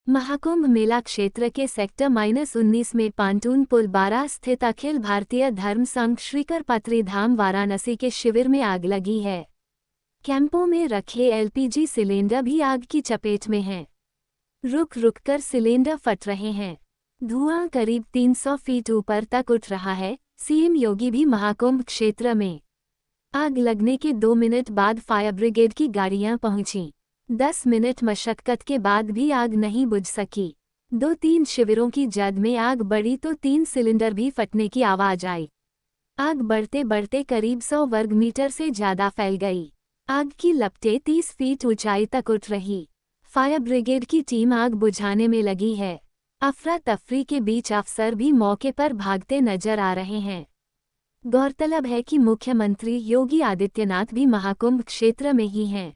महाकुंभ मेला क्षेत्र के सेक्टर -19 में पांटून पुल 12 स्थित अखिल भारतीय धर्म संघ श्रीकर पत्री धाम वाराणसी के शिविर में आग लगी है। कैंपों में रखे एलपीजी सिलेंडर भी आग की चपेट में हैं। रुक रुक कर सिलेंडर फट रहे हैं। धुआं करीब 300 फीट ऊपर तक उठ रहा है। सीएम योगी भी महाकुंभ क्षेत्र में। आग लगने के 2 मिनट बाद फायर ब्रिगेड की गाड़ियां पहुंची। 10 मिनट मशक्कत के बाद भी आग नहीं बुझ सकी। 2-3 शिविरों की जद में आग बढ़ी तो 3 सिलेंडर भी फटने की आवाज आई। आग बढ़ते बढ़ते करीब 100 वर्ग मीटर से ज्यादा फैल गई। आग की लपटें 30 फीट ऊंचाई तक उठ रही। फायर ब्रिगेड की टीम आग बुझाने में लगी है। अफरा तफरी के बीच अफसर भी मौके पर भागते नजर आ रहे हैं। गौरतलब है कि मुख्यमंत्री योगी आदित्यनाथ भी महाकुंभ क्षेत्र में ही हैं।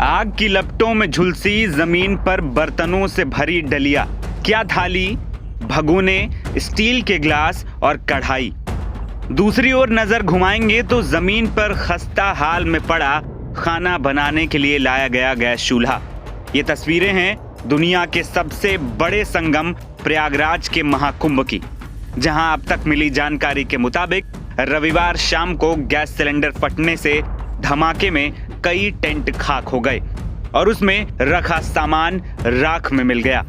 आग की लपटों में झुलसी जमीन पर बर्तनों से भरी डलिया, क्या थाली, भगोने, स्टील के ग्लास और कढ़ाई। दूसरी ओर नजर घुमाएंगे तो जमीन पर खस्ता हाल में पड़ा खाना बनाने के लिए लाया गया गैस चूल्हा। ये तस्वीरें हैं दुनिया के सबसे बड़े संगम प्रयागराज के महाकुंभ की, जहां अब तक मिली जानकारी के मुताबिक रविवार शाम को गैस सिलेंडर फटने से धमाके में कई टेंट खाक हो गए और उसमें रखा सामान राख में मिल गया।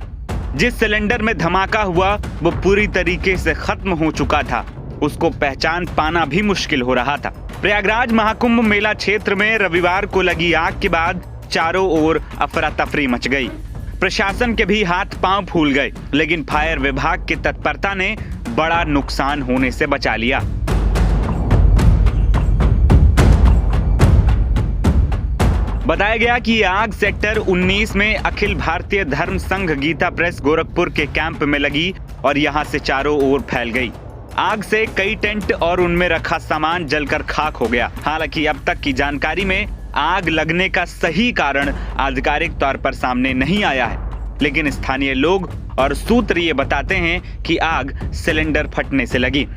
जिस सिलेंडर में धमाका हुआ वो पूरी तरीके से खत्म हो चुका था। उसको पहचान पाना भी मुश्किल हो रहा था। प्रयागराज महाकुंभ मेला क्षेत्र में रविवार को लगी आग के बाद चारों ओर अफरा तफरी मच गई। प्रशासन के भी हाथ पांव फूल गए, लेकिन फायर विभाग की तत्परता ने बड़ा नुकसान होने से बचा लिया। बताया गया कि आग सेक्टर 19 में अखिल भारतीय धर्म संघ गीता प्रेस गोरखपुर के कैंप में लगी और यहां से चारों ओर फैल गई। आग से कई टेंट और उनमें रखा सामान जलकर खाक हो गया। हालांकि अब तक की जानकारी में आग लगने का सही कारण आधिकारिक तौर पर सामने नहीं आया है, लेकिन स्थानीय लोग और सूत्र ये बताते हैं कि आग सिलेंडर फटने से लगी।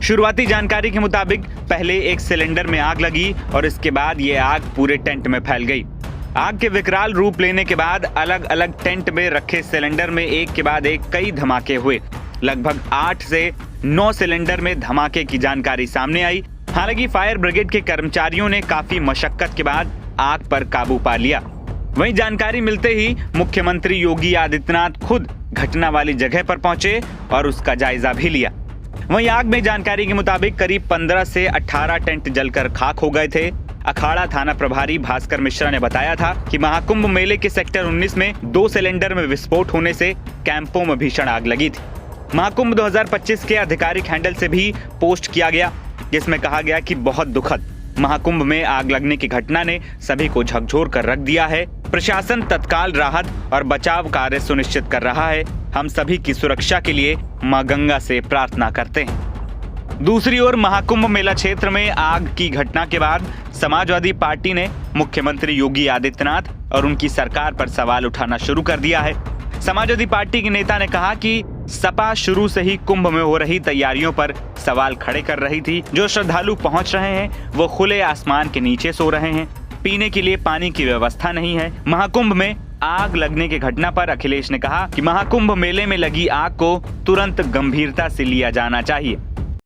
शुरुआती जानकारी के मुताबिक पहले एक सिलेंडर में आग लगी और इसके बाद ये आग पूरे टेंट में फैल गई। आग के विकराल रूप लेने के बाद अलग अलग टेंट में रखे सिलेंडर में एक के बाद एक कई धमाके हुए। लगभग 8 से 9 सिलेंडर में धमाके की जानकारी सामने आई। हालांकि फायर ब्रिगेड के कर्मचारियों ने काफी मशक्कत के बाद आग पर काबू पा लिया। वहीं जानकारी मिलते ही मुख्यमंत्री योगी आदित्यनाथ खुद घटना वाली जगह पर पहुंचे और उसका जायजा भी लिया। वहीं आग में जानकारी के मुताबिक करीब 15 से 18 टेंट जलकर खाक हो गए थे। अखाड़ा थाना प्रभारी भास्कर मिश्रा ने बताया था कि महाकुंभ मेले के सेक्टर 19 में 2 सिलेंडर में विस्फोट होने से कैंपों में भीषण आग लगी थी। महाकुंभ 2025 के आधिकारिक हैंडल से भी पोस्ट किया गया, जिसमें कहा गया कि बहुत दुखद, महाकुंभ में आग लगने की घटना ने सभी को झकझोर कर रख दिया है। प्रशासन तत्काल राहत और बचाव कार्य सुनिश्चित कर रहा है। हम सभी की सुरक्षा के लिए मां गंगा से प्रार्थना करते हैं। दूसरी ओर महाकुंभ मेला क्षेत्र में आग की घटना के बाद समाजवादी पार्टी ने मुख्यमंत्री योगी आदित्यनाथ और उनकी सरकार पर सवाल उठाना शुरू कर दिया है। समाजवादी पार्टी के नेता ने कहा कि सपा शुरू से ही कुंभ में हो रही तैयारियों पर सवाल खड़े कर रही थी। जो श्रद्धालु पहुंच रहे हैं वो खुले आसमान के नीचे सो रहे हैं। पीने के लिए पानी की व्यवस्था नहीं है। महाकुंभ में आग लगने की घटना पर अखिलेश ने कहा कि महाकुंभ मेले में लगी आग को तुरंत गंभीरता से लिया जाना चाहिए।